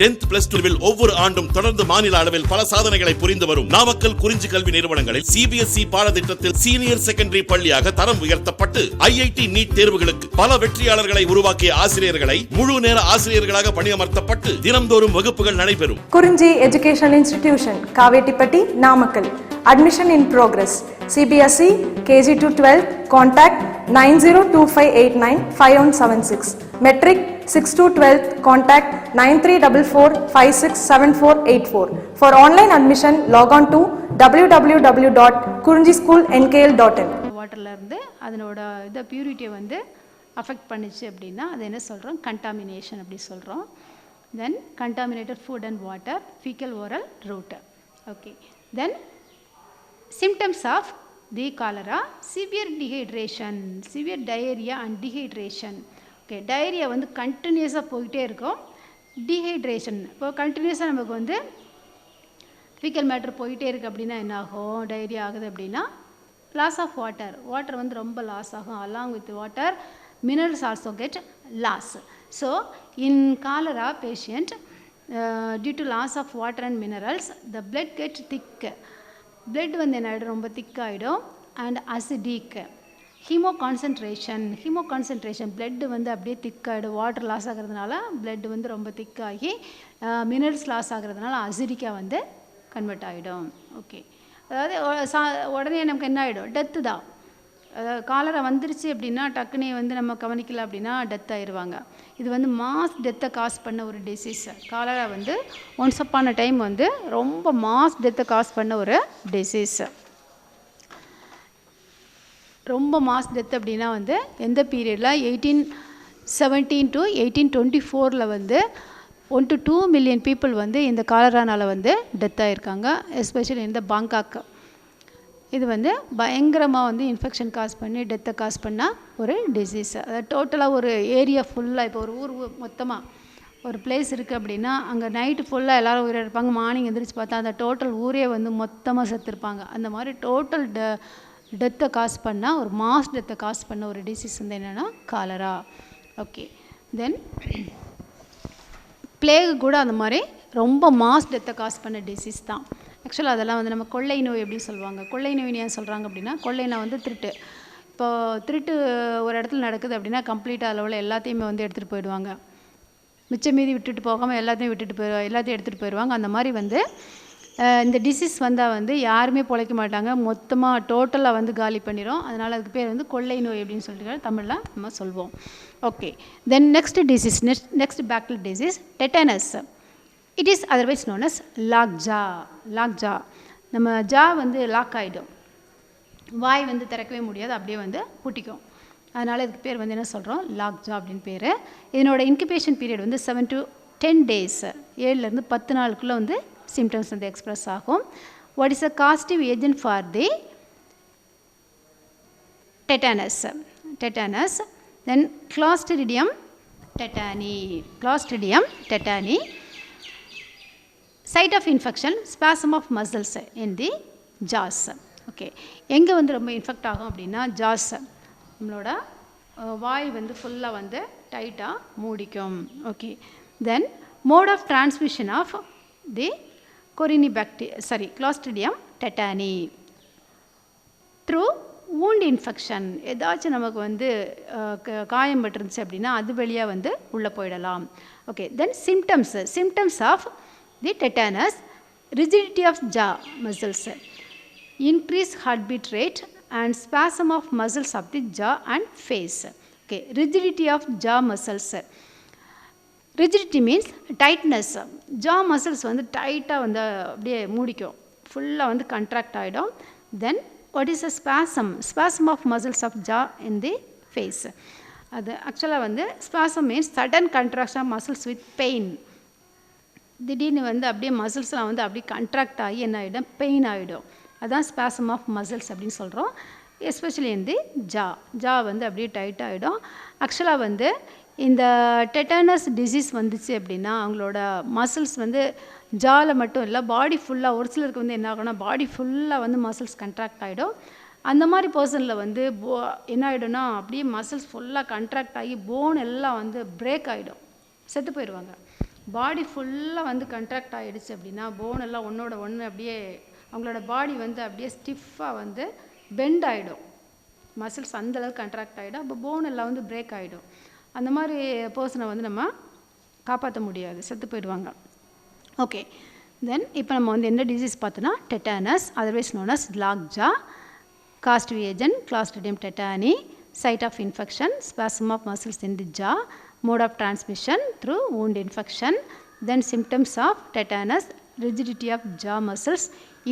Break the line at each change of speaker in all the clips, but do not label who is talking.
10th plus 12 ஒவ்வொரு ஆண்டும் தொடர்ந்து மாநில அளவில் பல சாதனைகளை புரிந்து வரும் நாமக்கல் குறிஞ்சி கல்வி நிறுவனங்களில் CBSE பாடத்திட்டத்தில் சீனியர் செகண்டரி பள்ளியாக தரம் உயர்த்தப்பட்டு IIT நீட் தேர்வுகளுக்கு பல வெற்றியாளர்களை உருவாக்கிய ஆசிரியர்களை முழு நேர ஆசிரியர்களாக பணியமர்த்தப்பட்டு தினம்தோறும் வகுப்புகள் நடைபெறும்.
குறிஞ்சி educational institution Kavettipatti Namakkal. Admission in progress. CBSE KG to 12 contact 9025895176. Metric 6 to 12 contact 9344567484. For online admission log on to www.kurinjischoolnkl.in.
வாட்டர்ல இருந்து அதனோட இத பியூரிட்டியை வந்து அஃபெக்ட் பண்ணிச்சு அப்படின்னா அது என்ன சொல்றோம், கண்டாமினேஷன் அப்படி சொல்றோம். Then contaminated food and water, fecal oral route. Okay. Then symptoms of the cholera: severe dehydration, severe diarrhea and dehydration. Okay, diarrhea வந்து கண்டினியூஸாக போயிட்டே இருக்கும். டீஹைட்ரேஷன் இப்போ கண்டினியூஸாக நமக்கு வந்து ஃபீக்கல் மேட்டர் போயிட்டே இருக்குது அப்படின்னா என்ன ஆகும், டயரியா ஆகுது அப்படின்னா லாஸ் ஆஃப் வாட்டர் வந்து ரொம்ப லாஸ் ஆகும். Along with water minerals also get loss. So in cholera patient due to loss of water and minerals the blood get thick. Blood வந்து என்ன ஆகிடும், ரொம்ப திக்காகிடும். And acidic. Haemoconcentration blood வந்து அப்படியே திக்காகிடும். வாட்டர் லாஸ் ஆகிறதுனால பிளட் வந்து ரொம்ப திக்காகி மினரல்ஸ் லாஸ் ஆகிறதுனால அசிடிக்காக வந்து கன்வெர்ட் ஆகிடும். ஓகே, அதாவது உடனே நமக்கு என்ன ஆகிடும், டெத்து தான். அதாவது காலரா வந்துருச்சு அப்படின்னா டக்குனே வந்து நம்ம கவனிக்கல அப்படின்னா டெத் ஆயிடுவாங்க. இது வந்து மாஸ் டெத்தை காஸ் பண்ண ஒரு டிசீஸ். காலரா வந்து ஒன்ஸ் அப்பான டைம் வந்து ரொம்ப மாஸ் டெத்தை காஸ் பண்ண ஒரு டிசீஸ். ரொம்ப மாஸ் டெத் அப்படின்னா வந்து எந்த பீரியடில் 1817 to 1824 வந்து 1 to 2 million people வந்து இந்த காலரானால் வந்து டெத் ஆகிருக்காங்க. எஸ்பெஷலி இந்த பாங்காக். இது வந்து பயங்கரமாக வந்து இன்ஃபெக்ஷன் காஸ் பண்ணி டெத்தை காஸ் பண்ணால் ஒரு டிசீஸ். அதாவது டோட்டலாக ஒரு ஏரியா ஃபுல்லாக, இப்போ ஒரு ஊர் மொத்தமாக ஒரு பிளேஸ் இருக்குது அப்படின்னா அங்கே நைட்டு ஃபுல்லாக எல்லோரும் உயிரிழப்பாங்க. மார்னிங் எந்திரிச்சு பார்த்தா அந்த டோட்டல் ஊரே வந்து மொத்தமாக செத்துருப்பாங்க. அந்த மாதிரி டோட்டல் டெத்தை காஸ் பண்ணால், ஒரு மாஸ் டெத்தை காஸ் பண்ண ஒரு டிசீஸ் வந்து என்னென்னா காலரா. ஓகே, தென் பிளேகு கூட அந்த மாதிரி ரொம்ப மாஸ் டெத்தை காஸ் பண்ண டிசீஸ் தான். ஆக்சுவலாக அதெல்லாம் வந்து நம்ம கொள்ளை நோய் எப்படி சொல்லுவாங்க. கொள்ளை நோய் ஏன் சொல்கிறாங்க அப்படின்னா, கொள்ளைனா வந்து திருட்டு. இப்போது திருட்டு ஒரு இடத்துல நடக்குது அப்படின்னா கம்ப்ளீட்டாக அளவில் எல்லாத்தையுமே வந்து எடுத்துகிட்டு போயிடுவாங்க. மிச்சம் மீதி விட்டுட்டு போகாமல் எல்லாத்தையும் எடுத்துகிட்டு போயிடுவாங்க. அந்த மாதிரி வந்து இந்த டிசீஸ் வந்தால் வந்து யாருமே பிழைக்க மாட்டாங்க, மொத்தமாக டோட்டலாக வந்து காலி பண்ணிடும். அதனால் அதுக்கு பேர் வந்து கொள்ளை நோய் அப்படின்னு சொல்லிட்டு தமிழில் நம்ம சொல்வோம். Okay, then next bacterial disease tetanus. It is otherwise known as lockjaw. நம்ம ஜா வந்து லாக் ஆகிடும், வாய் வந்து திறக்கவே முடியாது, அப்படியே வந்து பூட்டிக்கும். அதனால் இதுக்கு பேர் வந்து என்ன சொல்கிறோம், லாக்ஜா அப்படின்னு பேர். இதனோட இன்குபேஷன் பீரியட் வந்து 7 to 10 days, 7லேருந்து 10 நாளுக்குள்ளே வந்து சிம்டம்ஸ் வந்து எக்ஸ்பிரஸ் ஆகும். What is a causative agent for the tetanus? Then Clostridium tetani. Site of infection, spasm of muscles in the jaws. Okay, எங்கே வந்து ரொம்ப இன்ஃபெக்ட் ஆகும் அப்படின்னா ஜாஸ், நம்மளோட வாய் வந்து ஃபுல்லாக வந்து டைட்டாக மூடிக்கும். Okay, then mode of transmission of the Clostridium tetani through wound infection. ஏதாச்சும் நமக்கு வந்து காயம் பட்டுருந்துச்சு அப்படின்னா அது வழியாக வந்து உள்ளே போயிடலாம். Okay, then symptoms of the tetanus: rigidity of jaw muscles, increased heartbeat rate and spasm of muscles of the jaw and face. Okay, rigidity of jaw muscles. Rigidity means tightness. jaw muscles வந்து டைட்டாக வந்து அப்படியே மூடிக்கும், ஃபுல்லாக வந்து contract ஆகிடும். தென் what is a spasm of muscles of jaw in the face? அது ஆக்சுவலாக வந்து spasm means sudden contraction of muscles with pain. திடீர்னு வந்து அப்படியே மசில்ஸ்லாம் வந்து அப்படியே கண்ட்ராக்ட் ஆகி என்ன ஆகிடும், பெயின் ஆகிடும். அதுதான் ஸ்பாசம் ஆஃப் மசில்ஸ் அப்படின்னு சொல்கிறோம். எஸ்பெஷலி இந்த ஜா வந்து அப்படியே டைட் ஆகிடும். ஆக்சுவலாக வந்து இந்த டெட்டானஸ் டிசீஸ் வந்துச்சு அப்படின்னா அவங்களோட மசில்ஸ் வந்து ஜாவில் மட்டும் இல்லை, பாடி ஃபுல்லாக, ஒரு சிலருக்கு வந்து என்ன ஆகும்னா பாடி ஃபுல்லாக வந்து மசில்ஸ் கண்ட்ராக்ட் ஆகிடும். அந்த மாதிரி பர்சனில் வந்து என்ன ஆகிடும்னா அப்படியே மசில்ஸ் ஃபுல்லாக கண்ட்ராக்ட் ஆகி போன் எல்லாம் வந்து பிரேக் ஆகிடும், செத்து போயிடுவாங்க. பாடி ஃபுல்லாக வந்து கண்ட்ராக்ட் ஆகிடுச்சு அப்படின்னா போன் எல்லாம் ஒன்றோட ஒன்று அப்படியே அவங்களோட பாடி வந்து அப்படியே ஸ்டிஃபாக வந்து பெண்ட் ஆகிடும், மசில்ஸ் அந்தளவுக்கு கண்ட்ராக்ட் ஆகிடும், அப்போ போன் எல்லாம் வந்து பிரேக் ஆகிடும். அந்த மாதிரி பர்சனை வந்து நம்ம காப்பாற்ற முடியாது, செத்து போயிடுவாங்க. ஓகே, தென் இப்போ நம்ம வந்து என்ன டிசீஸ் பார்த்தோன்னா tetanus, otherwise known as lockjaw, causative agent Clostridium tetani, site of infection, spasm of muscles in the jaw, mode of transmission through wound infection, then symptoms of tetanus, rigidity of jaw muscles,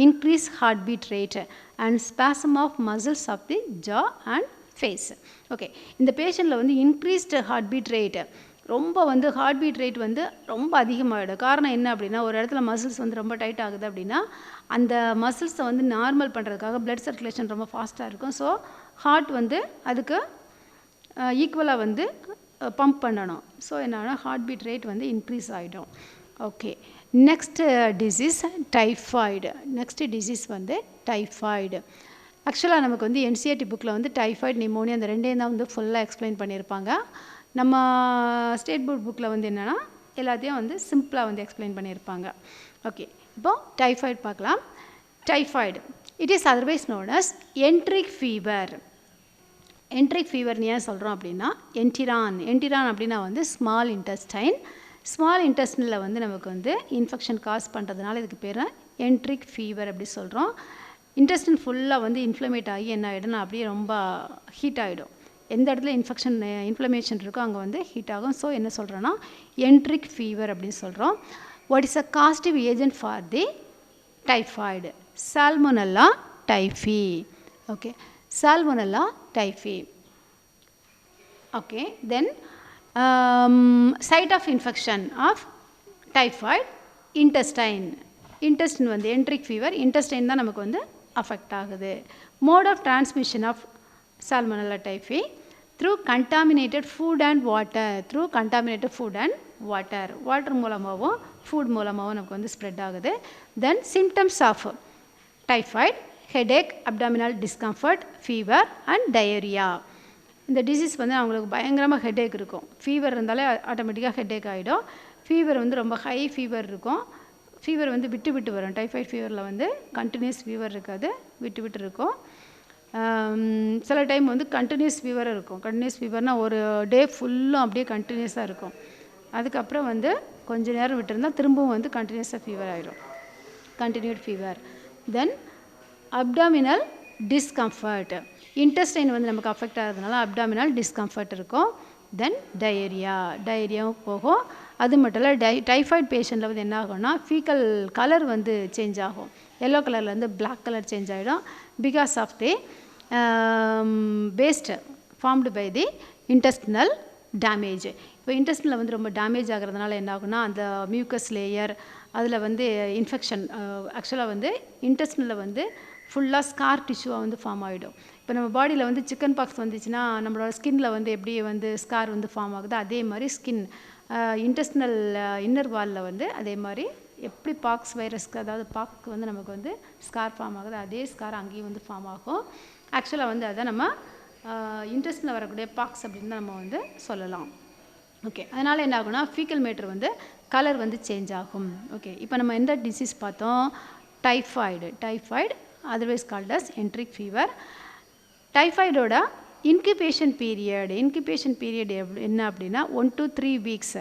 increased heartbeat rate and spasm of muscles of the jaw and face. Okay, இந்த பேஷண்ட்டில் வந்து increased heartbeat rate, ரொம்ப வந்து heartbeat rate வந்து ரொம்ப அதிகமாகிடும். காரணம் என்ன அப்படின்னா, ஒரு இடத்துல மசில்ஸ் வந்து ரொம்ப டைட் ஆகுது அப்படின்னா அந்த மசில்ஸை வந்து நார்மல் பண்ணுறதுக்காக பிளட் சர்க்குலேஷன் ரொம்ப ஃபாஸ்ட்டாக இருக்கும். ஸோ ஹார்ட் வந்து அதுக்கு ஈக்குவலாக வந்து பம்ப் பண்ணணும். ஸோ என்னன்னா ஹார்ட்பீட் ரேட் வந்து இன்க்ரீஸ் ஆகிடும். Okay, next disease typhoid. Next disease வந்து டைஃபாய்டு. ஆக்சுவலாக நமக்கு வந்து என்சிஆர்டி புக்கில் வந்து டைஃபாய்டு, நிமோனியா அந்த ரெண்டையும் தான் வந்து ஃபுல்லாக எக்ஸ்பிளைன் பண்ணியிருப்பாங்க. நம்ம ஸ்டேட் போர்ட் புக்கில் வந்து என்னென்னா எல்லாத்தையும் வந்து சிம்பிளாக வந்து எக்ஸ்பிளைன் பண்ணியிருப்பாங்க. ஓகே, இப்போது டைஃபாய்டு பார்க்கலாம். Typhoid it is otherwise known as enteric fever. Enteric ஃபீவர்னு ஏன் சொல்கிறோம் அப்படின்னா என்டிரான் அப்படின்னா வந்து ஸ்மால் இன்டெஸ்டைன். ஸ்மால் இன்டெஸ்டினில் வந்து நமக்கு வந்து இன்ஃபெக்ஷன் காஸ் பண்ணுறதுனால இதுக்கு பேர் என்ட்ரிக் ஃபீவர் அப்படி சொல்கிறோம். இன்டெஸ்டின் ஃபுல்லாக வந்து இன்ஃப்ளமேட் ஆகி என்ன ஆகிடும்னா அப்படியே ரொம்ப ஹீட் ஆகிடும். எந்த இடத்துல இன்ஃப்ளமேஷன் இருக்கோ அங்கே வந்து ஹீட் ஆகும். ஸோ என்ன சொல்கிறோன்னா என்ட்ரிக் ஃபீவர் அப்படின்னு சொல்கிறோம். What is a causative agent for the typhoid? Salmonella typhi. Okay, Salmonella typhi. Okay, then site of infection of typhoid intestine. Intestine வந்து என்ட்ரிக் ஃபீவர், இன்டெஸ்டைன் தான் நமக்கு வந்து அஃபெக்ட் ஆகுது. Mode of transmission of Salmonella typhi through contaminated food and water. Through contaminated food and water. Water மூலமாகவும் food மூலமாகவும் நமக்கு வந்து spread ஆகுது. Then symptoms of typhoid, headache, abdominal discomfort, fever and diarrhea. இந்த டிசீஸ் வந்து அவங்களுக்கு பயங்கரமாக ஹெட்டேக் இருக்கும். ஃபீவர் இருந்தாலே ஆட்டோமேட்டிக்காக ஹெட்டேக் ஆகிடும். ஃபீவர் வந்து ரொம்ப ஹை ஃபீவர் இருக்கும். ஃபீவர் வந்து விட்டு விட்டு வரும். டைஃபாய்டு ஃபீவரில் வந்து கண்டினியூஸ் ஃபீவர் இருக்காது, விட்டு விட்டு இருக்கும். சில டைம் வந்து கண்டினியூஸ் ஃபீவர் இருக்கும். கண்டினியூஸ் ஃபீவர்னால் ஒரு டே ஃபுல்லும் அப்படியே கண்டினியூஸாக இருக்கும். அதுக்கப்புறம் வந்து கொஞ்சம் நேரம் விட்டுருந்தால் திரும்பவும் வந்து கண்டினியூஸாக ஃபீவர் ஆகிடும், கண்டினியூட் ஃபீவர். தென் அப்டாமினல் டிஸ்கம்ஃபர்ட். இன்டெஸ்டைன் வந்து நமக்கு அஃபெக்ட் ஆகிறதுனால அப்டாமினல் டிஸ்கம்ஃபர்ட் இருக்கும். தென் டயரியாவும் போகும். அது மட்டும் இல்லை, டைஃபாய்டு பேஷண்ட்டில் வந்து என்ன ஆகும்னா ஃபீக்கல் கலர் வந்து சேஞ்ச் ஆகும். எல்லோ கலர்லேருந்து பிளாக் கலர் சேஞ்ச் ஆகிடும். Because of the waste formed by the intestinal damage. இப்போ இன்டெஸ்டினில் வந்து ரொம்ப டேமேஜ் ஆகிறதுனால என்ன ஆகும்னா அந்த மியூக்கஸ் லேயர் அதில் வந்து இன்ஃபெக்ஷன், ஆக்சுவலாக வந்து இன்டெஸ்டினில் வந்து ஃபுல்லாக ஸ்கார் டிஷ்யூவாக வந்து ஃபார்ம் ஆகிடும். இப்போ நம்ம பாடியில் வந்து சிக்கன் பாக்ஸ் வந்துச்சுன்னா நம்மளோட ஸ்கின்னில் வந்து எப்படி வந்து ஸ்கார் வந்து ஃபார்ம் ஆகுது, அதே மாதிரி ஸ்கின் இன்டெஸ்டினல் இன்னர் வாலில் வந்து அதே மாதிரி எப்படி பாக்ஸ் வைரஸ்க்கு, அதாவது பாக்ஸ்க்கு வந்து நமக்கு வந்து ஸ்கார் ஃபார்ம் ஆகுது, அதே ஸ்கார் அங்கேயும் வந்து ஃபார்ம் ஆகும். ஆக்சுவலாக வந்து அதை நம்ம இன்டெஸ்டினில் வரக்கூடிய பாக்ஸ் அப்படின்னு தான் நம்ம வந்து சொல்லலாம். ஓகே, அதனால் என்ன ஆகும்னா ஃபீக்கல் மேட்டர் வந்து கலர் வந்து சேஞ்ச் ஆகும். ஓகே, இப்போ நம்ம எந்த டிசீஸ் பார்த்தோம்? Typhoid otherwise called as enteric fever. டைஃபாய்டோட இன்குபேஷன் பீரியட் என்ன அப்படின்னா 1 to 3 weeks.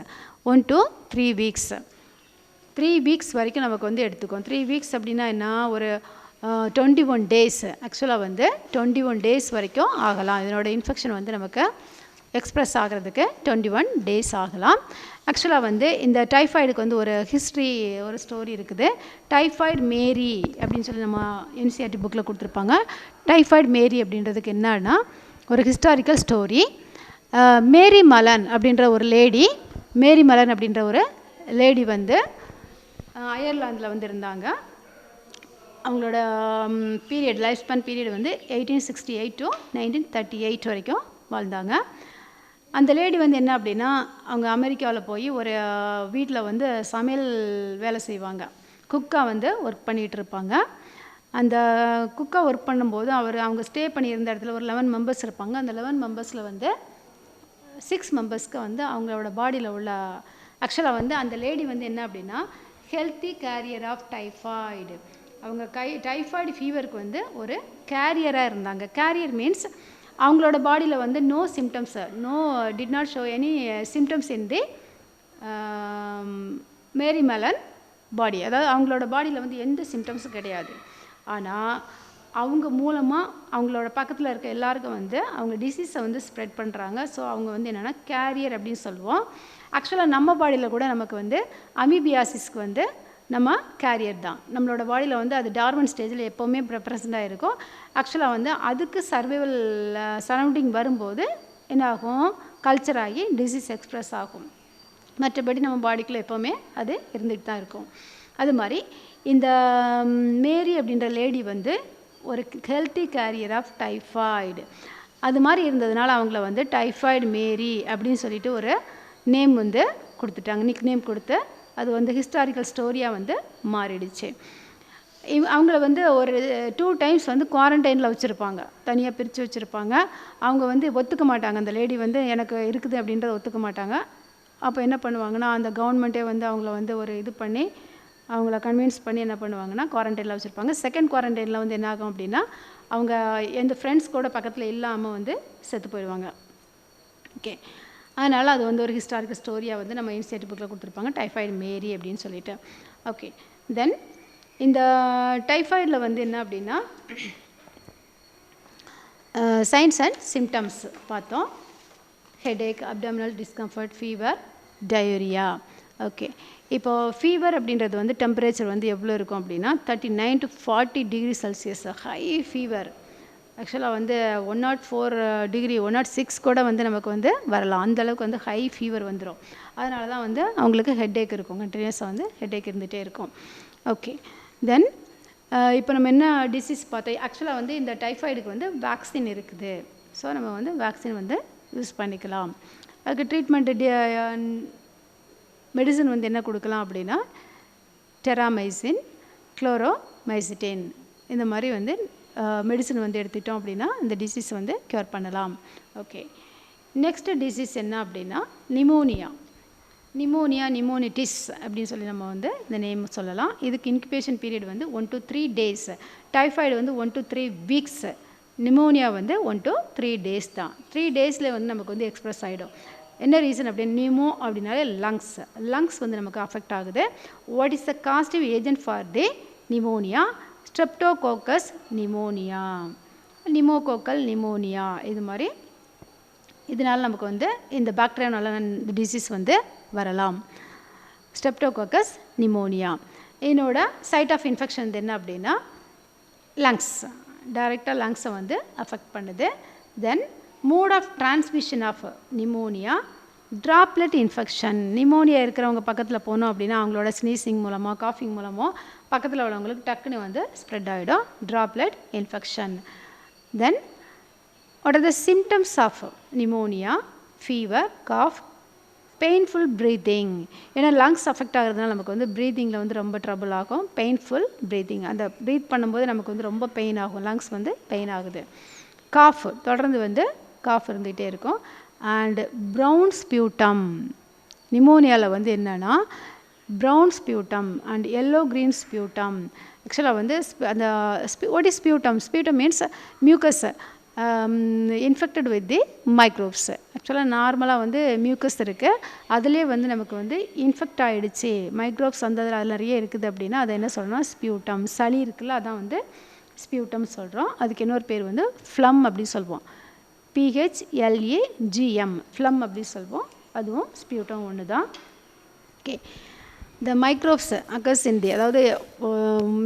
1 to 3 weeks 3 weeks வரைக்கும் நமக்கு வந்து எடுத்துக்கும். 3 வீக்ஸ் அப்படின்னா என்ன, ஒரு 21 டேஸ். ஆக்சுவலாக வந்து 21 டேஸ் வரைக்கும் ஆகலாம். இதனோட இன்ஃபெக்ஷன் வந்து நமக்கு எக்ஸ்ப்ரெஸ் ஆகிறதுக்கு 21 டேஸ் ஆகலாம். ஆக்சுவலாக வந்து இந்த டைஃபாய்டுக்கு வந்து ஒரு ஹிஸ்ட்ரி, ஒரு ஸ்டோரி இருக்குது. டைஃபாய்டு மேரி அப்படின்னு சொல்லி நம்ம என்சிஆர்டி புக்கில் கொடுத்துருப்பாங்க. டைஃபாய்டு மேரி அப்படின்றதுக்கு என்னன்னா ஒரு ஹிஸ்டாரிக்கல் ஸ்டோரி. மேரி மலன் அப்படின்ற ஒரு லேடி வந்து அயர்லாந்தில் வந்து இருந்தாங்க. அவங்களோட பீரியட், லைஃப் ஸ்பேன் பீரியட் வந்து 1868 to 1938 வரைக்கும் வாழ்ந்தாங்க. அந்த லேடி வந்து என்ன அப்படின்னா, அவங்க அமெரிக்காவில் போய் ஒரு வீட்டில் வந்து சமையல் வேலை செய்வாங்க. குக்காக வந்து ஒர்க் பண்ணிகிட்டு இருப்பாங்க. அந்த குக்காக ஒர்க் பண்ணும்போது அவங்க ஸ்டே பண்ணியிருந்த இடத்துல ஒரு 11 மெம்பர்ஸ் இருப்பாங்க. அந்த 11 மெம்பர்ஸில் வந்து 6 மெம்பர்ஸ்க்கு வந்து அவங்களோட பாடியில் உள்ள ஆக்சுவலாக வந்து அந்த லேடி வந்து என்ன அப்படின்னா ஹெல்த்தி கேரியர் ஆஃப் டைஃபாய்டு. அவங்க டைஃபாய்டு ஃபீவருக்கு வந்து ஒரு கேரியராக இருந்தாங்க. கேரியர் மீன்ஸ் அவங்களோட பாடியில் வந்து no symptoms, did not show any symptoms in the Mary Mallon body. அதாவது அவங்களோட பாடியில் வந்து எந்த சிம்டம்ஸும் கிடையாது. ஆனால் அவங்க மூலமாக அவங்களோட பக்கத்தில் இருக்க எல்லாருக்கும் வந்து அவங்க டிசீஸை வந்து ஸ்ப்ரெட் பண்ணுறாங்க. ஸோ அவங்க வந்து என்னென்னா கேரியர் அப்படின்னு சொல்லுவோம். ஆக்சுவலாக நம்ம பாடியில் கூட நமக்கு வந்து அமீபியாசிஸ்க்கு வந்து நம்ம கேரியர் தான். நம்மளோட பாடியில் வந்து அது டார்மன் ஸ்டேஜில் எப்போவுமே ப்ரெசண்ட்டாக இருக்கும். ஆக்சுவலாக வந்து அதுக்கு சர்வைவல் சரௌண்டிங் வரும்போது என்ன ஆகும், கல்ச்சர் ஆகி டிசீஸ் எக்ஸ்ப்ரெஸ் ஆகும். மற்றபடி நம்ம பாடிக்குள்ளே எப்போவுமே அது இருந்துகிட்டு தான் இருக்கும். அது மாதிரி இந்த மேரி அப்படின்ற லேடி வந்து ஒரு ஹெல்த்தி கேரியர் ஆஃப் டைஃபாய்டு. அது மாதிரி இருந்ததுனால அவங்கள வந்து டைஃபாய்டு மேரி அப்படின்னு சொல்லிட்டு ஒரு நேம் வந்து கொடுத்துட்டாங்க, நிக் நேம் கொடுத்து. அது வந்து ஹிஸ்டாரிக்கல் ஸ்டோரியாக வந்து மாறிடுச்சு. அவங்கள வந்து ஒரு 2 டைம்ஸ் வந்து குவாரண்டைனில் வச்சுருப்பாங்க, தனியாக பிரித்து வச்சுருப்பாங்க. அவங்க வந்து ஒத்துக்க மாட்டாங்க, அந்த லேடி வந்து எனக்கு இருக்குது அப்படின்றத ஒத்துக்க மாட்டாங்க. அப்போ என்ன பண்ணுவாங்கன்னா, அந்த கவர்மெண்ட்டே வந்து அவங்கள வந்து ஒரு இது பண்ணி அவங்கள கன்வின்ஸ் பண்ணி என்ன பண்ணுவாங்கன்னா குவாரண்டைனில் வச்சுருப்பாங்க. செகண்ட் குவாரண்டைனில் வந்து என்ன ஆகும் அப்படின்னா, அவங்க எந்த ஃப்ரெண்ட்ஸ் கூட பக்கத்தில் இல்லாமல் வந்து செத்து போயிடுவாங்க. ஓகே, அதனால் அது வந்து ஒரு ஹிஸ்டாரிக்கல் ஸ்டோரியாக வந்து நம்ம இன்ஸ்டியூட் புக்கில் கொடுத்துருப்பாங்க, டைஃபாய்டு மேரி அப்படின்னு சொல்லிட்டு. ஓகே, தென் இந்த டைஃபாய்டில் வந்து என்ன அப்படின்னா சைன்ஸ் அண்ட் சிம்டம்ஸ் பார்த்தோம். Headache, abdominal discomfort, fever, diarrhoea. Okay, இப்போது ஃபீவர் அப்படின்றது வந்து டெம்பரேச்சர் வந்து எவ்வளோ இருக்கும் அப்படின்னா 39 to 40 degree Celsius high fever. ஆக்சுவலாக வந்து 104 டிகிரி 106 கூட வந்து நமக்கு வந்து வரலாம். அந்தளவுக்கு வந்து ஹை ஃபீவர் வந்துடும். அதனால தான் வந்து அவங்களுக்கு ஹெட்டேக் இருக்கும், கண்டினியூஸாக வந்து ஹெட்டேக் இருந்துகிட்டே இருக்கும். ஓகே, தென் இப்போ நம்ம என்ன டிசீஸ் பார்த்தோம். ஆக்சுவலாக வந்து இந்த டைஃபாய்டுக்கு வந்து வேக்சின் இருக்குது. ஸோ நம்ம வந்து வேக்சின் வந்து யூஸ் பண்ணிக்கலாம். அதுக்கு ட்ரீட்மெண்ட்டு மெடிசன் வந்து என்ன கொடுக்கலாம் அப்படின்னா டெராமைசின், குளோரோமைசிட்டின், இந்த மாதிரி வந்து மெடிசன் வந்து எடுத்துட்டோம் அப்படின்னா இந்த டிசீஸ் வந்து க்யூர் பண்ணலாம். ஓகே, நெக்ஸ்ட்டு டிசீஸ் என்ன அப்படின்னா நிமோனியா. நிமோனிட்டிஸ் அப்படின்னு சொல்லி நம்ம வந்து இந்த நேம் சொல்லலாம். இதுக்கு இன்குபேஷன் பீரியட் வந்து 1 to 3 days. டைஃபாய்டு வந்து 1 to 3 weeks. நிமோனியா வந்து 1 to 3 days தான். 3 daysல வந்து நமக்கு வந்து எக்ஸ்ப்ரெஸ் ஆகிடும். என்ன ரீசன் அப்படின்னு நிமோ அப்படின்னாலே லங்ஸ் வந்து நமக்கு அஃபெக்ட் ஆகுது. What is the causative agent for the pneumonia? Streptococcus pneumonia, pneumococcal pneumonia. இது மாதிரி இதனால் நமக்கு வந்து இந்த பாக்டீரியானால இந்த டிசீஸ் வந்து வரலாம். Streptococcus pneumonia. இதனோட சைட் ஆஃப் இன்ஃபெக்ஷன் என்ன அப்படின்னா லங்ஸ், டைரெக்டாக லங்ஸை வந்து அஃபெக்ட் பண்ணுது. Then mode of transmission of pneumonia, droplet infection. Pneumonia இருக்கிறவங்க பக்கத்தில் போனோம் அப்படின்னா அவங்களோட ஸ்னீசிங் மூலமாக, காஃபிங் மூலமோ பக்கத்தில் உள்ளவங்களுக்கு டக்குன்னு வந்து ஸ்ப்ரெட் ஆகிடும், droplet infection. Then what are the symptoms of pneumonia? Fever, cough, painful breathing. ஏன்னா லங்ஸ் அஃபெக்ட் ஆகிறதுனால நமக்கு வந்து ப்ரீத்திங்கில் வந்து ரொம்ப ட்ரபிள் ஆகும். பெயின்ஃபுல் ப்ரீத்திங், அந்த ப்ரீத் பண்ணும்போது நமக்கு வந்து ரொம்ப பெயின் ஆகும், லங்ஸ் வந்து பெயின் ஆகுது. காஃப், தொடர்ந்து வந்து காஃப் இருந்துகிட்டே இருக்கும். And brown ஸ்பியூட்டம். நிமோனியாவில் வந்து என்னென்னா brown sputum and yellow green sputum. ஆக்சுவலாக வந்து அந்த what is sputum? Sputum means mucus infected with the microbes. ஆக்சுவலாக நார்மலாக வந்து மியூக்கஸ் இருக்குது, அதுலேயே வந்து நமக்கு வந்து இன்ஃபெக்ட் ஆகிடுச்சு, மைக்ரோப்ஸ் வந்து அதில் நிறைய இருக்குது அப்படின்னா அதை என்ன சொல்லணும்னா ஸ்பியூட்டம். சளி இருக்குல்ல, அதான் வந்து ஸ்பியூட்டம் சொல்கிறோம். அதுக்கு இன்னொரு பேர் வந்து ஃப்ளம் அப்படின்னு சொல்லுவோம், PHLAGM, ஃப்ளம் அப்படின்னு சொல்லுவோம். அதுவும் ஸ்பியூட்டம் ஒன்று தான். ஓகே, இந்த மைக்ரோப்ஸ் அக்கர்ஸ் இன் தி, அதாவது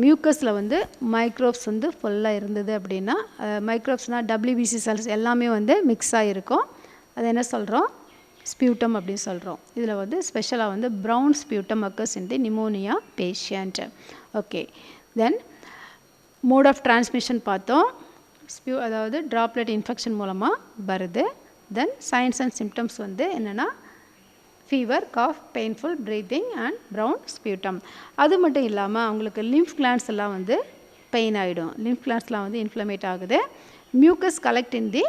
மியூக்கஸில் வந்து மைக்ரோப்ஸ் வந்து ஃபுல்லாக இருந்தது அப்படின்னா, மைக்ரோப்ஸ்னால் WBC செல்ஸ் எல்லாமே வந்து மிக்ஸ் ஆகிருக்கும், அதை என்ன சொல்கிறோம் ஸ்பியூட்டம் அப்படின்னு சொல்கிறோம். இதில் வந்து ஸ்பெஷலாக வந்து brown sputum occurs in the pneumonia patient. Okay, then mode of transmission பார்த்தோம். அதாவது ட்ராப்லெட் இன்ஃபெக்ஷன் மூலமாக வருது. தென் சைன்ஸ் அண்ட் சிம்டம்ஸ் வந்து என்னென்னா fever, cough, painful breathing and brown sputum. அது மட்டும் இல்லாமல் அவங்களுக்கு லிம்ஃப் கிளாண்ட்ஸ் எல்லாம் வந்து பெயின் ஆகிடும், லிம்ஃப் கிளாண்ட்ஸ்லாம் வந்து இன்ஃப்ளமேட் ஆகுது. மியூக்கஸ் கலெக்ட் இன் தி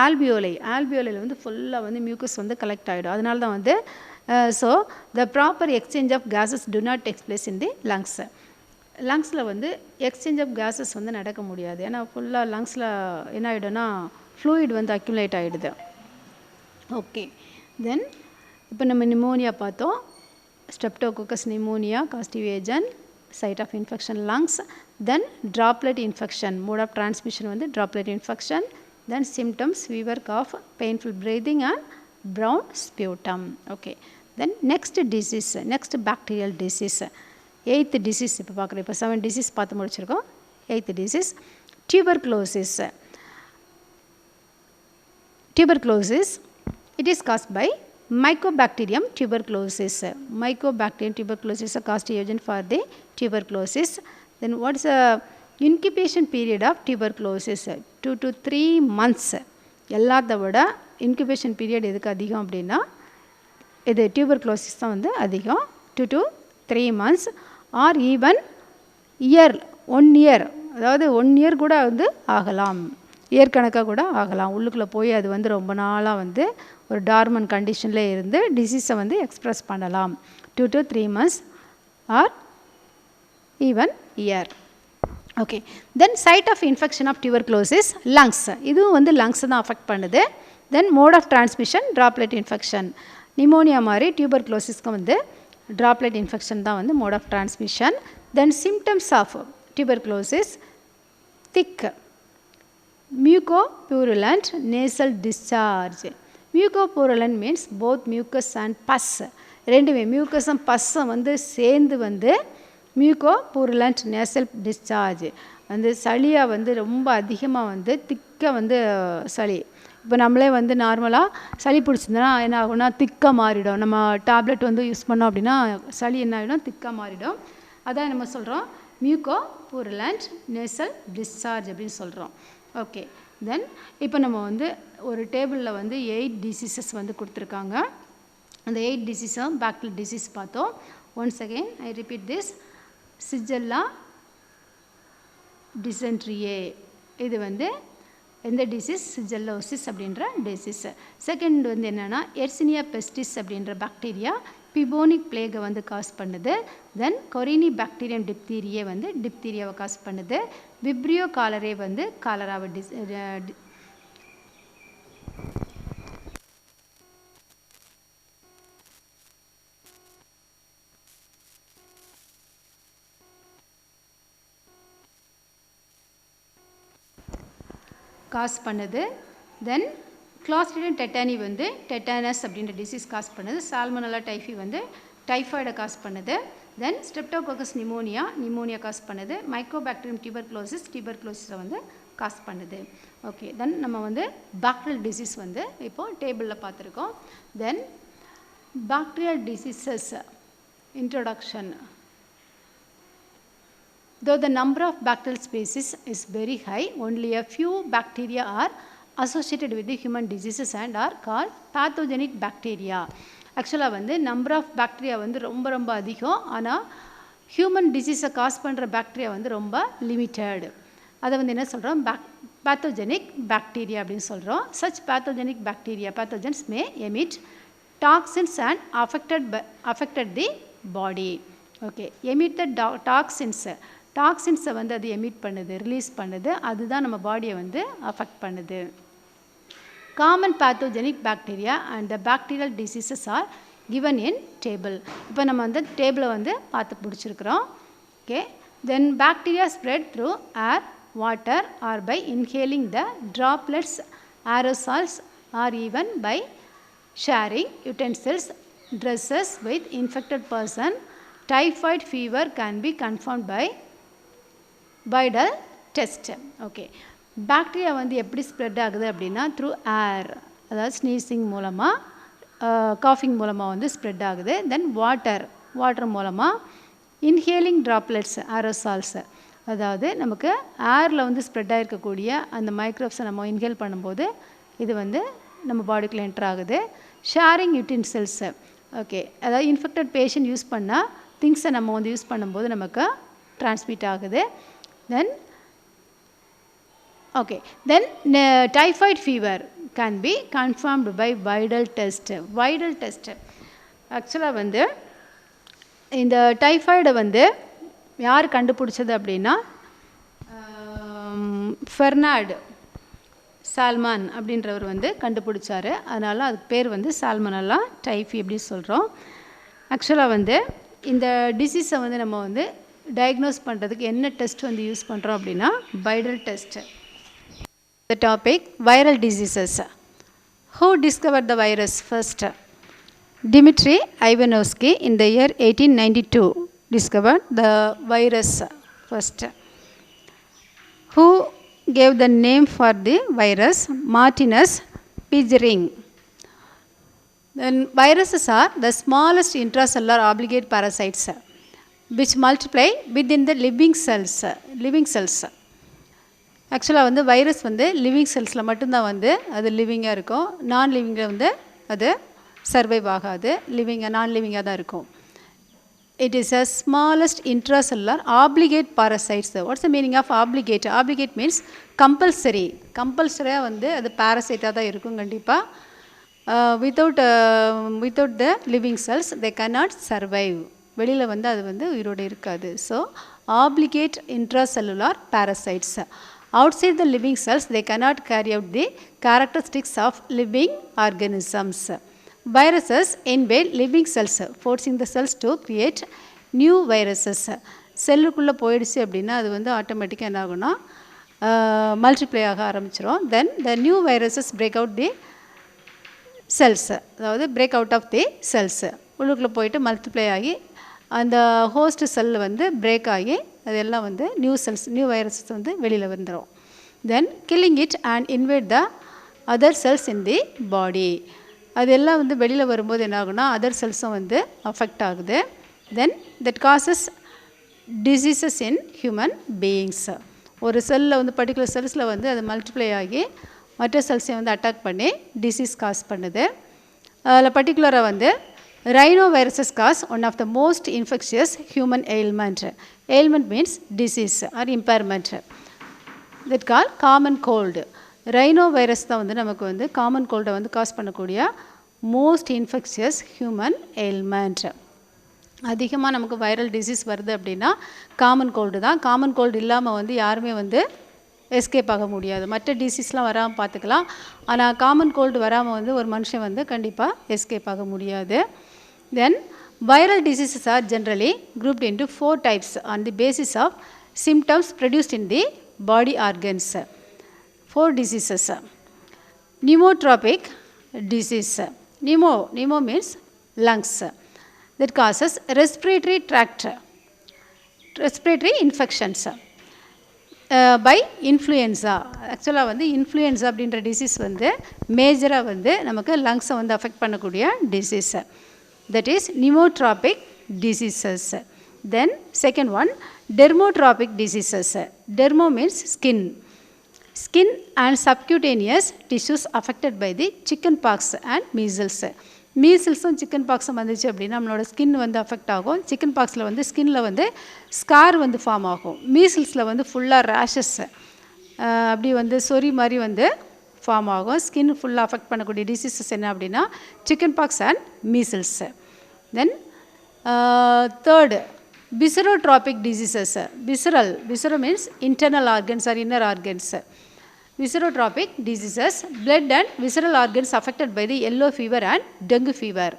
ஆல்பியோலை, ஆல்பியோலையில் வந்து ஃபுல்லாக வந்து மியூக்கஸ் வந்து கலெக்ட் ஆகிடும். அதனால தான் வந்து So the proper exchange of gases do not take place in the lungs. லங்ஸில் வந்து எக்ஸ்சேஞ்ச் ஆஃப் கேஸஸ் வந்து நடக்க முடியாது. ஏன்னா ஃபுல்லாக லங்ஸில் என்ன ஆகிடும்னா ஃப்ளூயிட் வந்து அக்யூமுலேட் ஆகிடுது. ஓகே, தென் இப்போ நம்ம நிமோனியா பார்த்தோம். Streptococcus pneumonia causative agent, site of infection lungs, then droplet infection, mode of transmission வந்து droplet infection, then symptoms fever, cough, painful breathing and brown sputum. Okay, then next disease, next bacterial disease, 8th disease இப்போ பார்க்குறோம். இப்போ 7 disease பார்த்து முடிச்சிருக்கோம். 8th disease tuberculosis. Tuberculosis, it is caused by Mycobacterium tuberculosis. Mycobacterium tuberculosis is a caustic agent for the tuberculosis. Then what is the incubation period of tuberculosis? 2 to 3 months. எல்லாத்த விட incubation period எதுக்கு அதிகம் அப்படின்னா இது tuberculosis தான் வந்து அதிகம். 2 to 3 months or even year, 1 year, அதாவது 1 year கூட வந்து ஆகலாம், இயர் கணக்காக கூட ஆகலாம். உள்ளுக்குள்ளே போய் அது வந்து ரொம்ப நாளாக வந்து ஒரு டார்மன் கண்டிஷனில் இருந்து டிசீஸை வந்து எக்ஸ்ப்ரெஸ் பண்ணலாம். 2 to 3 months or even year. Okay, then site of infection of tuberculosis lungs, இதுவும் வந்து லங்ஸை தான் அஃபெக்ட் பண்ணுது. Then mode of transmission droplet infection, pneumonia மாதிரி டியூபர்குலோசிஸ்க்கு வந்து ட்ராப்லெட் இன்ஃபெக்ஷன் தான் வந்து mode of transmission. Then symptoms of tuberculosis thick mucopurulent nasal discharge. Mucopurulent means both mucus and pus. ரெண்டுமே மியூக்கஸும் பஸ்ஸும் வந்து சேர்ந்து வந்து மியூகோபூரலண்ட் நேசல் டிஸ்சார்ஜ், அந்த சளியாக வந்து ரொம்ப அதிகமாக வந்து திக்காக வந்து சளி. இப்போ நம்மளே வந்து நார்மலாக சளி பிடிச்சிருந்தோன்னா என்ன ஆகும்னா திக்காக மாறிடும். நம்ம டேப்லெட் வந்து யூஸ் பண்ணோம் அப்படின்னா சளி என்ன ஆகிடும், திக்காக மாறிடும். அதான் நம்ம சொல்கிறோம் மியூகோபூரலண்ட் நேசல் டிஸ்சார்ஜ் அப்படின்னு சொல்கிறோம். ஓகே, தென் இப்போ நம்ம வந்து ஒரு டேபிளில் வந்து 8 டிசீசஸ் வந்து கொடுத்துருக்காங்க. அந்த 8 டிசீஸும் பாக்டீரியல் டிசீஸ் பார்த்தோம். Once again I repeat this. Shigella dysenteriae, இது வந்து எந்த டிசீஸ், சிஜெல்லோசிஸ் அப்படின்ற டிசீஸ். செகண்ட் வந்து என்னென்னா எர்சினியா பெஸ்டிஸ் அப்படின்ற பாக்டீரியா பிபோனிக் பிளேகை வந்து காஸ் பண்ணுது. தென் கொரினி பாக்டீரியம் டிப்தீரியே வந்து டிப்தீரியாவை காஸ் பண்ணுது. விப்ரியோ காலரே வந்து காலராவை காஸ் பண்ணுது. தென் கிளாஸ்ட்ரிடியம் டெட்டானி வந்து டெட்டானஸ் அப்படின்ற டிசீஸ் காஸ் பண்ணுது. சால்மனல்லா டைஃபி வந்து டைஃபாய்டை காஸ் பண்ணுது. தென் ஸ்ட்ரெப்டோகோக்கஸ் நிமோனியா காஸ் பண்ணுது. மைக்கோபாக்டீரியம் டியூபர்குலோசிஸை வந்து காஸ் பண்ணுது. ஓகே, தென் நம்ம வந்து பாக்டீரியல் டிசீஸ் வந்து இப்போது டேபிளில் பார்த்துருக்கோம். Then bacterial diseases introduction. Though the number of bacterial species is very high, only a few bacteria are associated with the human diseases and are called pathogenic bacteria. ஆக்சுவலாக வந்து number of bacteria வந்து ரொம்ப ரொம்ப அதிகம், ஆனால் human டிசீஸை cos பண்ணுற bacteria வந்து ரொம்ப லிமிட்டட். அதை வந்து என்ன சொல்கிறோம், பேத்தோஜெனிக் பாக்டீரியா அப்படின்னு சொல்கிறோம். Such pathogenic bacteria pathogens may emit toxins and affected the body. Okay, emit the டாக்ஸின்ஸை வந்து அது எமிட் பண்ணுது, ரிலீஸ் பண்ணுது, அதுதான் நம்ம பாடியை வந்து அஃபெக்ட் பண்ணுது. Common pathogenic bacteria and the bacterial diseases are given in table. இப்போ நம்ம வந்து டேபிளை வந்து பார்த்து பிடிச்சிருக்கிறோம். Okay, then bacteria spread through air, water or by inhaling the droplets, aerosols or even by sharing utensils, dresses with infected person. Typhoid fever can be confirmed by Bidal test. Okay, bacteria வந்து எப்படி spread ஆகுது அப்படின்னா through ஏர், அதாவது sneezing மூலமாக, காஃபிங் மூலமாக வந்து spread ஆகுது. தென் water மூலமாக, இன்ஹேலிங் ட்ராப்லெட்ஸ், ஏரோசால்ஸ், அதாவது நமக்கு ஏரில் வந்து ஸ்ப்ரெட் ஆகிருக்கக்கூடிய அந்த மைக்ரோப்ஸை நம்ம இன்ஹேல் பண்ணும்போது இது வந்து நம்ம பாடிக்குள்ளே என்டர் ஆகுது. ஷேரிங் யூட்டென்சில்ஸு, ஓகே, அதாவது இன்ஃபெக்டட் பேஷண்ட் யூஸ் பண்ணால் திங்ஸை நம்ம வந்து யூஸ் பண்ணும்போது நமக்கு டிரான்ஸ்மிட் ஆகுது. Then okay, then typhoid fever can be confirmed by Bidal test. Bidal test, ஆக்சுவலாக வந்து இந்த டைஃபாய்டை வந்து யார் கண்டுபிடிச்சது அப்படின்னா ஃபெர்னாட் சால்மான் அப்படின்றவர் வந்து கண்டுபிடிச்சார். அதனால் அதுக்கு பேர் வந்து சால்மனல்லா டைஃபி அப்படி சொல்கிறோம். ஆக்சுவலாக வந்து இந்த டிசீஸை வந்து நம்ம வந்து டயக்னோஸ் பண்ணுறதுக்கு என்ன டெஸ்ட் வந்து யூஸ் பண்ணுறோம் அப்படின்னா viral test. The topic viral diseases. Who discovered the virus first? Dmitry Ivanovsky in the year 1892 discovered the virus first. Who gave the name for the virus? Martinus Pichering. Then viruses are the smallest intracellular obligate parasites which multiply within the living cells. ஆக்சுவலாக வந்து virus வந்து living செல்ஸில் மட்டும்தான் வந்து அது லிவிங்காக இருக்கும். நான் லிவிங்கில் வந்து அது சர்வைவ் ஆகாது. நான் லிவிங்காக தான் இருக்கும். It is a smallest intracellular obligate parasites. What's the meaning of obligate? Obligate means கம்பல்சரியாக வந்து அது பாரசைட்டாக தான் இருக்கும் கண்டிப்பாக. Without the living cells they cannot survive. வெளியில் வந்து அது வந்து உயிரோடு இருக்காது. So obligate intracellular parasites. Outside the living cells, they cannot carry out the characteristics of living organisms. Viruses invade living cells, forcing the cells to create new viruses. செல்லுக்குள்ளே போயிடுச்சு அப்படின்னா அது வந்து ஆட்டோமேட்டிக்காக என்ன ஆகும்னா மல்டிப்ளை ஆக ஆரம்பிச்சிடும். Then the new viruses break out the cells, அதாவது break out of the cells உள்ளுக்குள்ளே போயிட்டு மல்டிப்ளை ஆகி அந்த ஹோஸ்ட் செல் வந்து பிரேக் ஆகி அதெல்லாம் வந்து நியூ வைரஸஸ் வந்து வெளியில் வந்துடும். தென் killing it and invade the other cells in the body. அதெல்லாம் வந்து வெளியில் வரும்போது என்ன ஆகுனா அதர் செல்ஸும் வந்து அஃபெக்ட் ஆகுது. Then that causes diseases in human beings. ஒரு செல்லில் வந்து பர்டிகுலர் செல்ஸில் வந்து அது மல்டிப்ளை ஆகி மற்ற செல்ஸை வந்து அட்டாக் பண்ணி டிசீஸ் காஸ் பண்ணுது. அதில் பர்டிகுலராக வந்து rhinoviruses cause one of the most infectious human ailment. Ailment means disease or impairment. That called common cold. Rhinovirus தான் வந்து நமக்கு வந்து காமன் கோல்டை வந்து காஸ் பண்ணக்கூடிய மோஸ்ட் இன்ஃபெக்ஷியஸ் ஹியூமன் ailment. அதிகமாக நமக்கு வைரல் டிசீஸ் வருது அப்படின்னா காமன் கோல்டு தான். காமன் கோல்டு இல்லாமல் வந்து யாருமே வந்து எஸ்கேப் ஆக முடியாது. மற்ற டிசீஸ்லாம் வராமல் பார்த்துக்கலாம். ஆனால் காமன் கோல்டு வராமல் வந்து ஒரு மனுஷன் வந்து கண்டிப்பாக எஸ்கேப் ஆக முடியாது. Then viral diseases are generally grouped into 4 types on the basis of symptoms produced in the body organs. 4 diseases. Pneumotropic disease. Pneumo means lungs. That causes respiratory infections by influenza. ஆக்சுவலாக வந்து influenza அப்படின்ற disease வந்து மேஜராக வந்து நமக்கு லங்ஸை வந்து affect பண்ணக்கூடிய disease. That is pneumotropic diseases. Then second one, dermotropic diseases. Dermo means skin and subcutaneous tissues affected by the chicken pox and measles. மீசில்ஸும் சிக்கன் பாக்ஸும் வந்துச்சு அப்படின்னா நம்மளோட ஸ்கின் வந்து அஃபெக்ட் ஆகும். சிக்கன் பாக்ஸில் வந்து ஸ்கின்னில் வந்து ஸ்கார் வந்து ஃபார்ம் ஆகும். மீசில்ஸில் வந்து ஃபுல்லாக ரேஷஸ் அப்படி வந்து சொறி மாதிரி வந்து ஃபார்ம் ஆகும். ஸ்கின் ஃபுல்லாக அஃபெக்ட் பண்ணக்கூடிய டிசீசஸ் என்ன அப்படின்னா chicken pox and measles. Then third viscerotropic diseases. Viscero means internal organs or inner organs. Viserotropic diseases, blood and visceral organs affected by the yellow fever and dengue fever.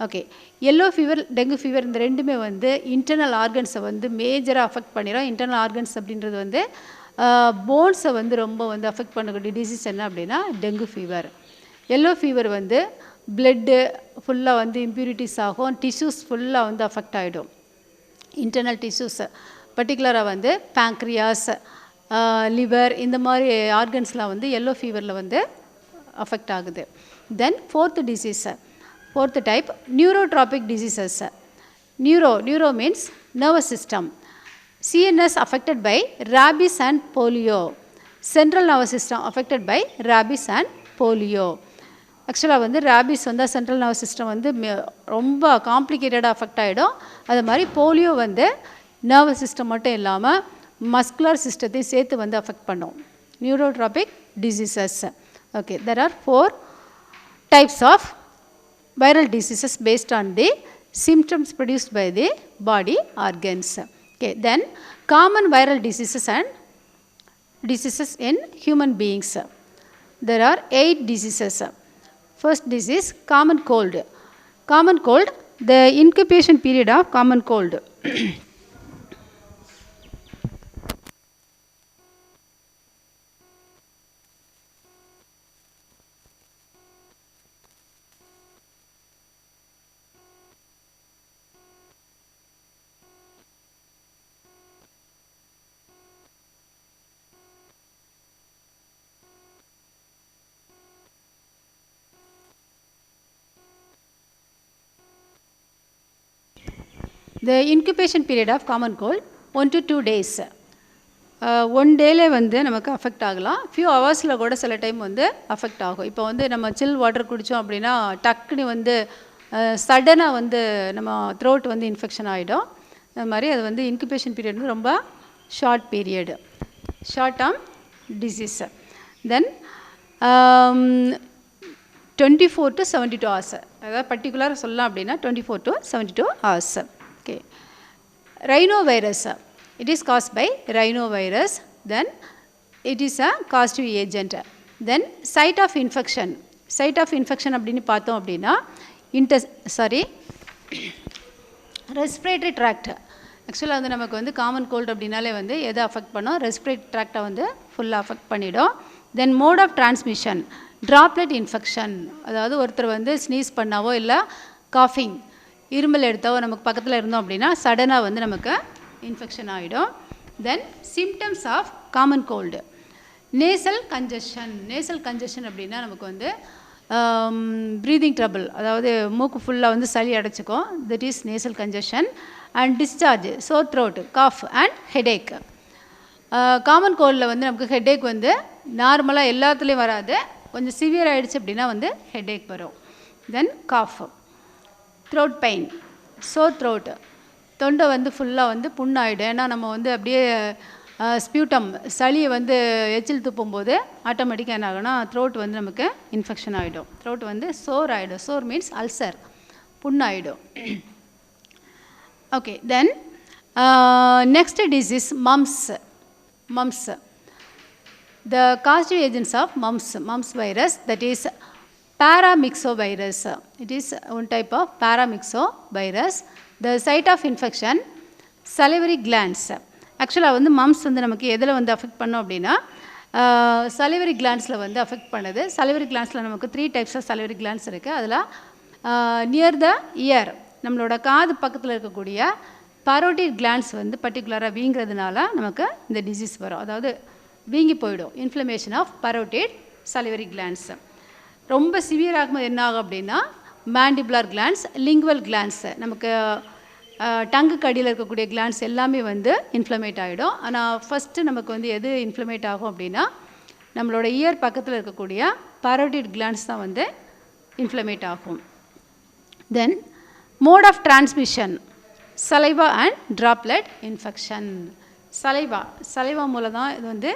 Okay, yellow fever, dengue fever இந்த ரெண்டுமே வந்து internal ஆர்கன்ஸை வந்து மேஜராக affect பண்ணிடும். Internal organs அப்படின்றது வந்து போன்ஸை வந்து ரொம்ப வந்து அஃபெக்ட் பண்ணக்கூடிய டிசீஸ் என்ன அப்படின்னா டெங்கு ஃபீவர். எல்லோ ஃபீவர் வந்து பிளட்டு ஃபுல்லாக வந்து இம்ப்யூரிட்டிஸ் ஆகும். டிஷ்யூஸ் ஃபுல்லாக வந்து அஃபெக்ட் ஆகிடும். இன்டர்னல் டிஷ்யூஸ் பர்டிகுலராக வந்து பேங்க்ரியாஸ், லிவர் இந்த மாதிரி ஆர்கன்ஸ்லாம் வந்து எல்லோ ஃபீவரில் வந்து அஃபெக்ட் ஆகுது. Then fourth type neurotropic diseases. Neuro means nervous system. CNS affected by rabies and polio. Central nervous system affected by rabies and polio. ஆக்சுவலாக வந்து ராபிஸ் வந்தால் சென்ட்ரல் நர்வஸ் சிஸ்டம் வந்து ரொம்ப காம்ப்ளிகேட்டடாக அஃபெக்ட் ஆகிடும். அது மாதிரி போலியோ வந்து நர்வஸ் சிஸ்டம் மட்டும் இல்லாமல் மஸ்குலர் சிஸ்டத்தையும் சேர்த்து வந்து அஃபெக்ட் பண்ணும். Neurotropic diseases. Okay, there are 4 types of viral diseases based on the symptoms produced by the body organs. Okay, then common viral diseases and diseases in human beings. There are 8 diseases. First disease, common cold. Common cold, the incubation period of common cold. The incubation period of common cold 1 to 2 days. 1 டேல வந்து நமக்கு affect ஆகலாம், few ஹவர்ஸில் கூட சில time வந்து affect ஆகும். இப்போ வந்து நம்ம சில் வாட்டர் குடித்தோம் அப்படின்னா டக்குன்னு வந்து சடனாக வந்து நம்ம த்ரோட் வந்து இன்ஃபெக்ஷன் ஆகிடும். அது மாதிரி அது வந்து இன்குபேஷன் பீரியட் வந்து ரொம்ப short period, short term disease. Then 24 to 72 hours, அதாவது பர்டிகுலராக சொல்லலாம் அப்படின்னா 24 to 72 hours. Okay. Rhinovirus, it is caused by rhinovirus, then it is a causative agent. Then site of infection, site of infection அப்படின்னு பார்த்தோம் அப்படின்னா respiratory tract. ஆக்சுவலாக வந்து நமக்கு வந்து காமன் கோல்டு அப்படின்னாலே வந்து எதை அஃபெக்ட் பண்ணோம், ரெஸ்பிரேட்டரி ட்ராக்டை வந்து ஃபுல்லாக அஃபெக்ட் பண்ணிடும். Then mode of transmission, droplet infection, அதாவது ஒருத்தர் வந்து ஸ்னீஸ் பண்ணாவோ இல்லை காஃபிங் இருமல் எடுத்தாவோ நமக்கு பக்கத்தில் இருந்தோம் அப்படின்னா சடனாக வந்து நமக்கு இன்ஃபெக்ஷன் ஆகிடும். Then symptoms of common cold, nasal congestion. Nasal congestion அப்படின்னா நமக்கு வந்து ப்ரீதிங் ட்ரபிள், அதாவது மூக்கு ஃபுல்லாக வந்து சளி அடைச்சிக்கும், that is nasal congestion. And discharge, sore throat, cough and headache. Common கோல்டில் வந்து நமக்கு ஹெடேக் வந்து நார்மலாக எல்லாத்துலேயும் வராது, கொஞ்சம் சிவியர் ஆகிடுச்சு அப்படின்னா வந்து ஹெடேக் வரும். தென் காஃப், த்ரோட் பெயின், சோர் த்ரோட்டு, தொண்டை வந்து ஃபுல்லாக வந்து புண்ணாயிடும். ஏன்னா நம்ம வந்து அப்படியே ஸ்பியூட்டம் சளியை வந்து எச்சில் துப்பும்போது ஆட்டோமேட்டிக்காக என்ன ஆகும்னா த்ரோட் வந்து நமக்கு இன்ஃபெக்ஷன் ஆகிடும், த்ரோட் வந்து சோர் ஆகிடும். சோர் மீன்ஸ் அல்சர், புண்ணாயிடும். Okay, then next disease mumps. Mumps, the causative agents of mumps virus, that is paramyxovirus. It is one type of paramyxovirus. The site of infection salivary glands. ஆக்சுவலாக வந்து mumps வந்து நமக்கு எதில் வந்து affect பண்ணோம் அப்படின்னா salivary கிளான்ஸில் வந்து அஃபெக்ட் பண்ணுது. சலிவரி கிளான்ஸில் நமக்கு 3 டைப்ஸ் ஆஃப் சலிவரி கிளான்ஸ் இருக்குது. அதில் நியர் த இயர், நம்மளோட காது பக்கத்தில் இருக்கக்கூடிய பரோட்டிட் கிளான்ஸ் வந்து பர்டிகுலராக வீங்கிறதுனால நமக்கு இந்த டிசீஸ் வரும், அதாவது வீங்கி போயிடும். Inflammation of parotid salivary glands. ரொம்ப சிவியர் ஆகும்போது என்ன ஆகும் அப்படின்னா மேண்டிபுலர் கிளான்ஸ், லிங்குவல் கிளான்ஸ், நமக்கு டங்குக்கு அடியில் இருக்கக்கூடிய கிளான்ஸ் எல்லாமே வந்து இன்ஃப்ளமேட் ஆகிடும். ஆனால் ஃபஸ்ட்டு நமக்கு வந்து எது இன்ஃப்ளமேட் ஆகும் அப்படின்னா நம்மளோட இயர் பக்கத்தில் இருக்கக்கூடிய பரோட்டிட் கிளான்ஸ் தான் வந்து இன்ஃப்ளமேட் ஆகும். Then mode of transmission saliva and droplet infection. Saliva மூலம் தான் இது வந்து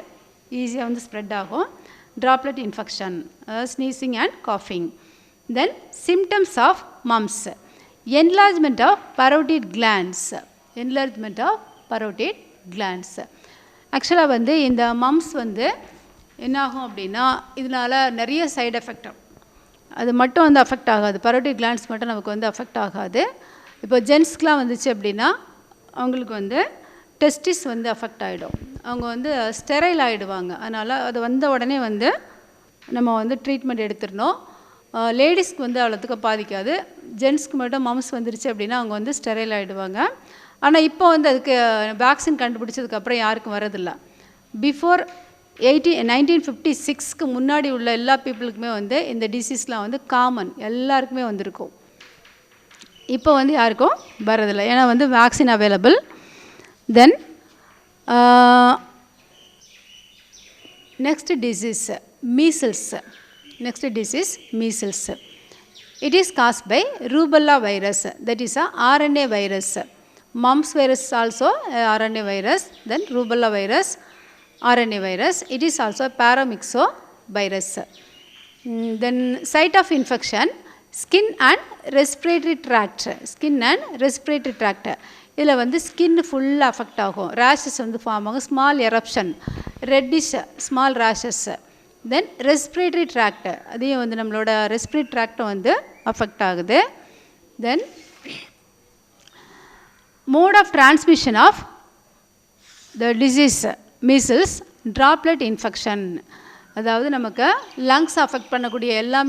ஈஸியாக வந்து ஸ்ப்ரெட் ஆகும். ட்ராப்லெட் இன்ஃபெக்ஷன், ஸ்னீசிங் அண்ட் காஃபிங். Then symptoms of mumps, enlargement of parotid glands. Enlargement of parotid glands. ஆக்சுவலாக வந்து இந்த மம்ஸ் வந்து என்னாகும் அப்படின்னா இதனால் நிறைய சைடு எஃபெக்ட், அது மட்டும் வந்து அஃபெக்ட் ஆகாது, பரோட்டிட் கிளான்ஸ் மட்டும் நமக்கு வந்து அஃபெக்ட் ஆகாது. இப்போ ஜென்ஸ்க்கெலாம் வந்துச்சு அப்படின்னா அவங்களுக்கு வந்து டெஸ்டிஸ் வந்து அஃபெக்ட் ஆகிடும், அவங்க வந்து ஸ்டெரைல் ஆகிடுவாங்க. அதனால் அது வந்த உடனே வந்து நம்ம வந்து ட்ரீட்மெண்ட் எடுத்துடணும். லேடிஸ்க்கு வந்து அவ்வளோத்துக்கு பாதிக்காது, ஜென்ஸ்க்கு மட்டும் மம்ஸ் வந்துருச்சு அப்படின்னா அவங்க வந்து ஸ்டெரைல் ஆகிடுவாங்க. ஆனால் இப்போ வந்து அதுக்கு வேக்சின் கண்டுபிடிச்சதுக்கப்புறம் யாருக்கும் வரதில்லை. பிஃபோர் 1956க்கு முன்னாடி உள்ள எல்லா பீப்புளுக்குமே வந்து இந்த டிசீஸ்லாம் வந்து காமன், எல்லாருக்குமே வந்திருக்கும். இப்போ வந்து யாருக்கும் வரதில்லை, ஏன்னா வந்து vaccine available. Then next disease measles. Next disease measles. It is caused by rubella virus, that is a RNA virus. Mumps virus also RNA virus, then rubella virus RNA virus. It is also a paramyxovirus. Then site of infection skin and respiratory tract, skin and respiratory tract. இதில் வந்து skin ஃபுல்லாக affect ஆகும். Rashes வந்து form ஆகும், small eruption, reddish small rashes. Then respiratory tract, அதையும் வந்து நம்மளோட respiratory ட்ராக்டும் வந்து அஃபெக்ட் ஆகுது. Then mode of transmission of the disease measles, droplet infection. அதாவது நமக்கு லங்ஸ் அஃபெக்ட் பண்ணக்கூடிய எல்லாமே